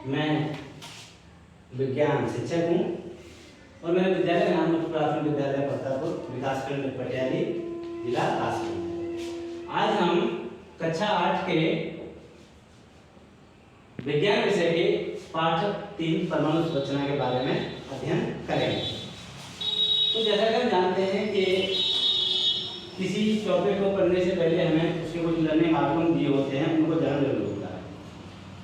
मैं विज्ञान शिक्षक हूँ और मेरे विद्यालय का नाम प्राथमिक विद्यालय प्रतापपुर विकासखंड पटियाली जिला कानपुर। आज हम कक्षा 8 के विज्ञान विषय के पाठ 3 परमाणु संरचना के बारे में अध्ययन करेंगे। तो जैसा कि हम जानते हैं कि किसी टॉपिक को पढ़ने से पहले हमें उसके कुछ लर्निंग आउटकम दिए होते हैं, उनको जानना जरूर होता है।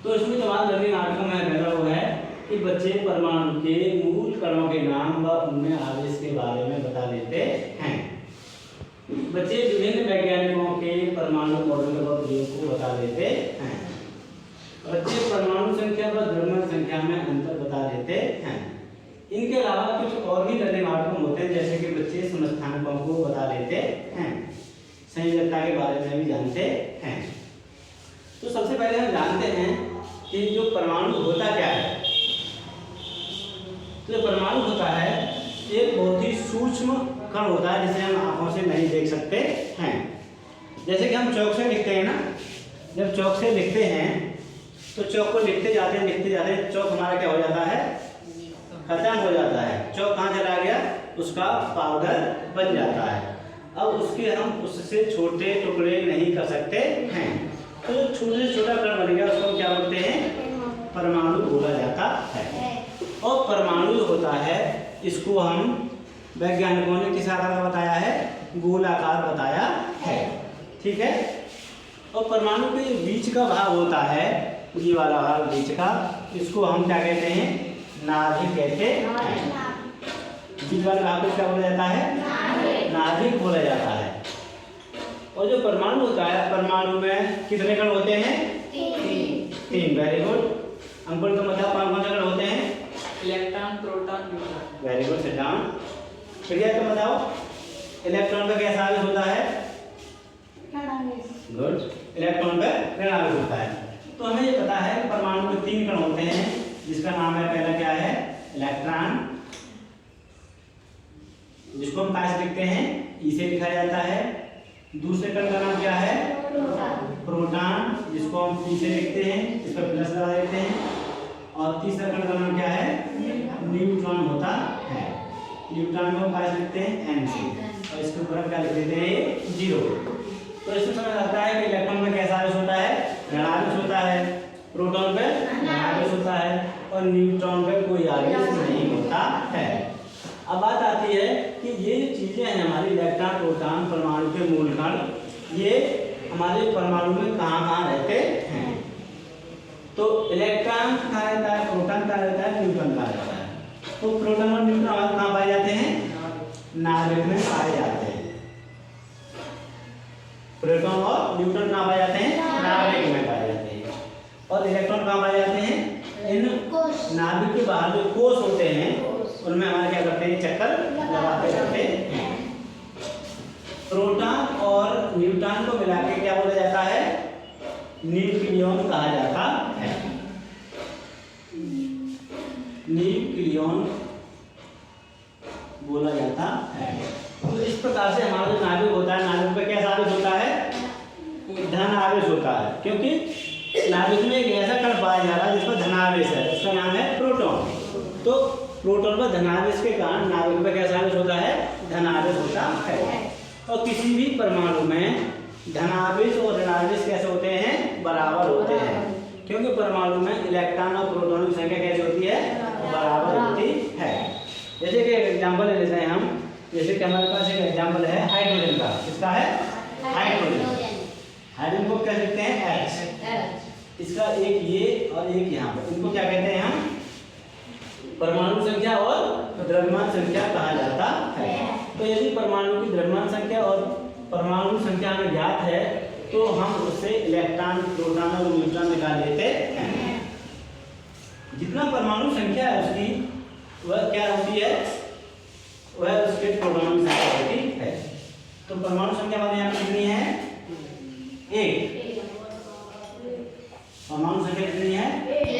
तो इसमें जो हमारा लर्निंग आउटकम है पहला वो है कि बच्चे परमाणु के मूल कणों के नाम व उनमें आवेश के बारे में बता देते हैं। बच्चे विभिन्न वैज्ञानिकों के परमाणु मॉडल व प्रयोग को बता देते हैं। बच्चे परमाणु संख्या व द्रव्यमान संख्या में अंतर बता देते हैं। इनके अलावा कुछ और भी लर्निंग आउटकम होते हैं, जैसे कि बच्चे समस्थानिकों को बता देते हैं, संयोजकता के बारे में भी जानते हैं। तो सबसे पहले हम जानते हैं कि जो परमाणु होता क्या है। तो जो परमाणु होता है एक बहुत ही सूक्ष्म कण होता है जिसे हम आंखों से नहीं देख सकते हैं। जैसे कि हम चौक से लिखते हैं ना, जब चौक से लिखते हैं तो चौक को लिखते जाते हैं, चौक हमारा क्या हो जाता है, खत्म हो जाता है। चौक कहाँ चला गया, उसका पाउडर बन जाता है। अब उसके हम उससे छोटे टुकड़े नहीं कर सकते हैं। तो जो छोटे से छोटा कण बन गया उसको क्या बोलते हैं, परमाणु बोला जाता है। और परमाणु होता है इसको हम वैज्ञानिकों ने किस आकार का बताया है, गोलाकार बताया है। ठीक है। और परमाणु के बीच का भाग होता है, ये वाला भाग बीच का, इसको हम क्या कहते हैं, नाभिक कहते हैं। बीच वाले भाग को क्या बोला जाता है, नाभिक बोला जाता है। और जो परमाणु होता है, परमाणु में कितने कण होते हैं, 3। Very good. अंकुर तो बताओ कौन से कण होते हैं, electron, proton, neutron. Very good, sit down. Priya तुम बताओ इलेक्ट्रॉन का कैसा आवेश होता है, गुड, इलेक्ट्रॉन पे ऋण आवेश होता है। तो हमें ये पता है कि परमाणु में 3 कण होते हैं, जिसका नाम है पहला क्या है, इलेक्ट्रॉन, जिसको हम कैसे लिखते हैं, ई से लिखा जाता है। दूसरे कण का नाम क्या है, प्रोटॉन, जिसको हम पी से लिखते हैं, इस पर प्लस लगा देते हैं। और तीसरा कण का नाम क्या है, न्यूट्रॉन होता है। न्यूट्रॉन को हम कैसे लिखते हैं, एन से, और इसके ऊपर हम क्या लिख देते हैं, 0। तो इसमें समझ आता है कि इलेक्ट्रॉन में कैसा आवेश होता है, ऋण आवेश होता है, प्रोटॉन पे ऋण आवेश होता है, और न्यूट्रॉन पे कोई आवेश नहीं होता है। अब बात आती है कि ये चीजें हैं हमारी इलेक्ट्रॉन, प्रोटॉन, परमाणु के मूल कण, ये हमारे परमाणु में कहाँ रहते हैं। तो इलेक्ट्रॉन कहाँ रहता है, प्रोटॉन कहाँ रहता है, न्यूट्रॉन कहाँ रहता है। तो प्रोटॉन और न्यूट्रॉन कहाँ पाए जाते हैं, नाभिक में पाए जाते हैं। प्रोटॉन और न्यूट्रॉन कहाँ पाए जाते हैं, नाभिक में पाए जाते हैं। और इलेक्ट्रॉन कहाँ पाए जाते हैं, इन नाभिक के बाहर जो कोष होते हैं उनमें हमारे क्या करते हैं, चक्कर लगाते रहते हैं। प्रोटॉन और न्यूट्रॉन को मिला के क्या बोला जाता है, न्यूक्लियॉन कहा जाता है। न्यूक्लियॉन बोला जाता है। तो इस प्रकार से हमारा जो नाभिक होता है, नाभिक पे कैसा आवेश होता है, धन आवेश होता है, क्योंकि नाभिक में एक ऐसा कण पाया जा रहा है जिसमें धनावेश है, उसका नाम है प्रोटॉन। तो प्रोटॉन पर धनावेश के कारण नाभिक पर कैसा आवेश होता है, धनावेश होता है। और किसी भी परमाणु में धनावेश और ऋणावेश कैसे होते हैं, बराबर होते हैं, क्योंकि परमाणु में इलेक्ट्रॉन और प्रोटॉन की संख्या कैसी होती है, बराबर होती है। जैसे कि एग्जाम्पल ले लेते हैं हम, जैसे कि हमारे पास एक एग्जाम्पल है हाइड्रोजन का। किसका है, हाइड्रोजन। हाइड्रोजन को क्या लिखते हैं, H। इसका एक ये और एक यहाँ पर, इनको क्या कहते हैं हम, परमाणु संख्या और द्रव्यमान संख्या कहा जाता है। तो यदि परमाणु की द्रव्यमान संख्या और परमाणु संख्या हमें ज्ञात है तो हम उससे इलेक्ट्रॉन, प्रोटॉन और न्यूट्रॉन निकाल लेते हैं। जितना परमाणु संख्या है उसकी वह क्या होती है, वह उसके प्रोटॉन की संख्या होती है। तो परमाणु संख्या हमारे यहाँ कितनी